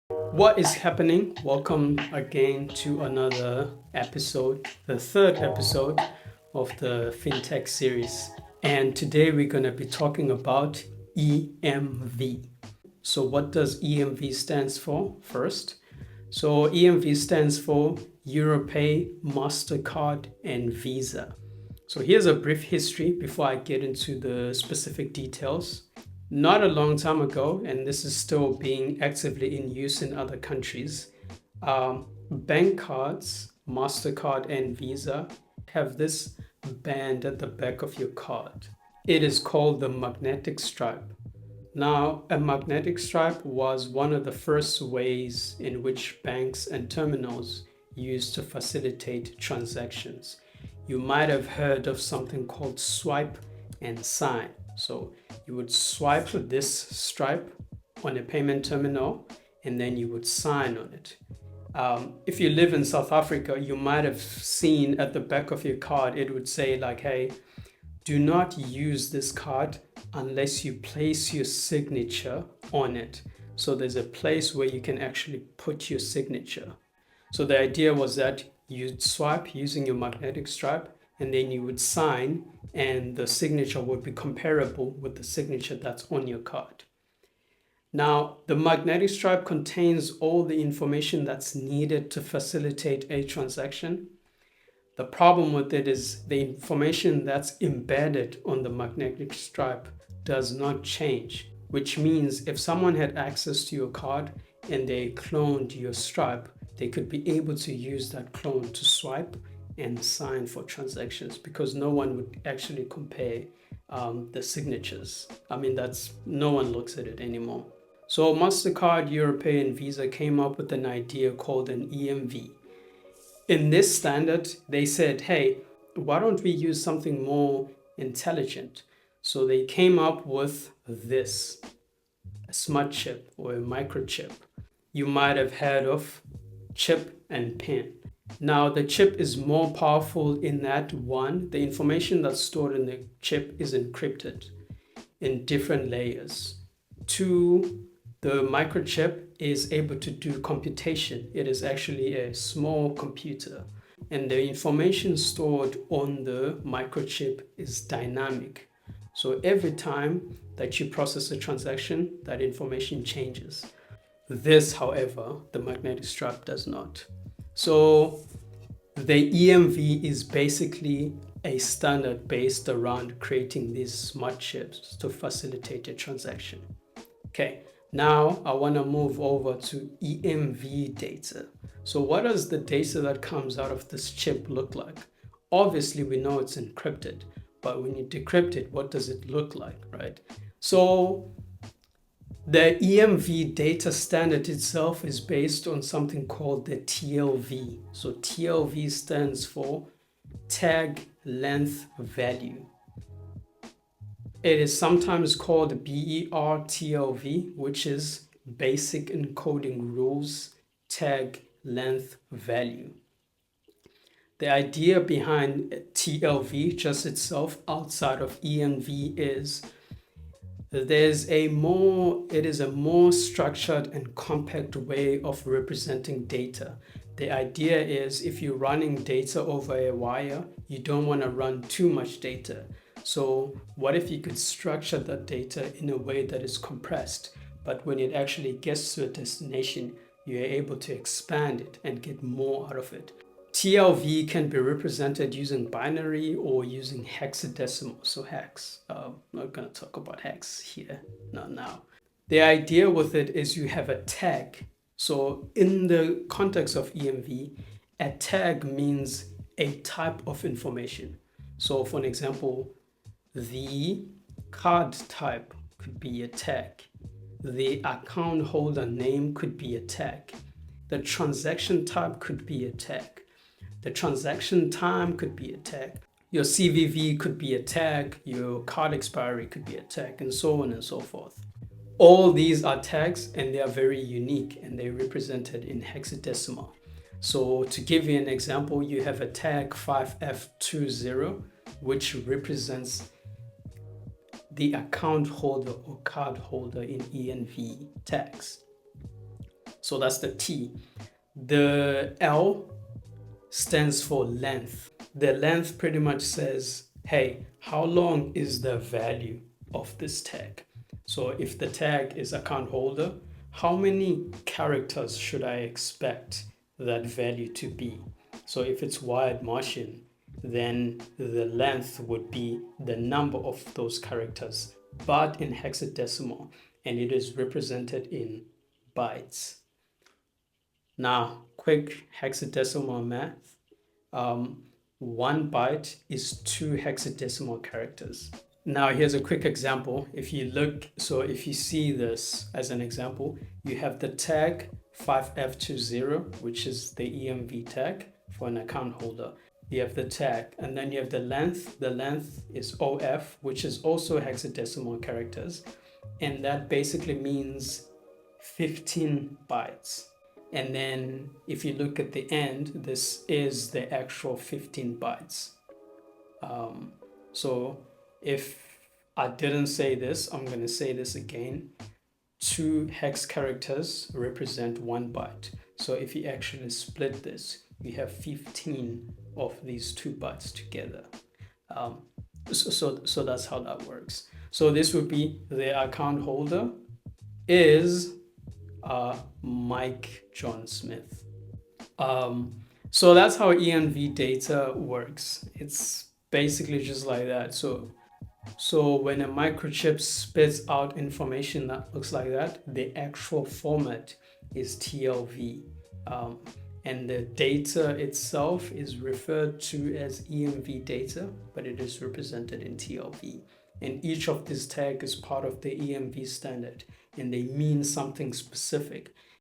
What is happening? Welcome again to another episode, the third episode of the fintech series. And today we're going to be talking about EMV. So, what does EMV stands for first? So, EMV stands for Europay, MasterCard, and Visa. So, here's a brief history before I get into the specific details. Not a long time ago, and this is still being actively in use in other countries, bank cards, MasterCard and Visa, have this band at the back of your card. It is called the magnetic stripe. Now, a magnetic stripe was one of the first ways in which banks and terminals used to facilitate transactions. You might have heard of something called swipe and sign. So you would swipe this stripe on a payment terminal and then you would sign on it. If you live in South Africa, you might have seen at the back of your card, it would say like, hey, do not use this card unless you place your signature on it. So there's a place where you can actually put your signature. So the idea was that you'd swipe using your magnetic stripe and then you would sign and the signature would be comparable with the signature that's on your card. Now, the magnetic stripe contains all the information that's needed to facilitate a transaction. The problem with it is the information that's embedded on the magnetic stripe does not change, which means if someone had access to your card and they cloned your stripe, they could be able to use that clone to swipe and sign for transactions because no one would actually compare the signatures. I mean, no one looks at it anymore. So MasterCard, Europay, and Visa came up with an idea called an EMV. In this standard, they said, hey, why don't we use something more intelligent? So they came up with this, a smart chip or a microchip. You might have heard of chip and pin. Now, the chip is more powerful in that one, the information that's stored in the chip is encrypted in different layers. Two, the microchip is able to do computation. It is actually a small computer, and the information stored on the microchip is dynamic. So every time that you process a transaction, that information changes. This, however, the magnetic stripe does not. So the EMV is basically a standard based around creating these smart chips to facilitate a transaction. Okay, now I want to move over to EMV data. So what does the data that comes out of this chip look like? Obviously, we know it's encrypted, but when you decrypt it, what does it look like, right? So the EMV data standard itself is based on something called the TLV. So TLV stands for tag length value. It is sometimes called BERTLV, which is basic encoding rules tag length value. The idea behind TLV just itself outside of EMV is it is a more structured and compact way of representing data. The idea is if you're running data over a wire, you don't want to run too much data. So what if you could structure that data in a way that is compressed, but when it actually gets to a destination, you're able to expand it and get more out of it. TLV can be represented using binary or using hexadecimal, so hex. I'm not going to talk about hex here, not now. The idea with it is you have a tag. So in the context of EMV, a tag means a type of information. So for an example, the card type could be a tag. The account holder name could be a tag. The transaction type could be a tag. The transaction time could be a tag. Your CVV could be a tag. Your card expiry could be a tag, and so on and so forth. All these are tags and they are very unique and they're represented in hexadecimal. So to give you an example, you have a tag 5F20, which represents the account holder or card holder in EMV tags. So that's the T. The L stands for length. The length pretty much says, hey, how long is the value of this tag? So if the tag is account holder, how many characters should I expect that value to be? So if it's wired Martian, then the length would be the number of those characters, but in hexadecimal, and it is represented in bytes. Now, quick hexadecimal math. 1 byte is 2 hexadecimal characters. Now, here's a quick example. If you see this as an example, you have the tag 5F20, which is the EMV tag for an account holder. You have the tag, and then you have the length. The length is OF, which is also hexadecimal characters. And that basically means 15 bytes. And then if you look at the end, this is the actual 15 bytes. So if I didn't say this, I'm going to say this again. 2 hex characters represent 1 byte. So if you actually split this, you have 15 of these 2 bytes together. So that's how that works. So this would be the account holder is Mike John Smith. So that's how EMV data works. It's basically just like that. So when a microchip spits out information that looks like that, the actual format is TLV. And the data itself is referred to as EMV data, but it is represented in TLV. And each of these tags is part of the EMV standard, and they mean something specific.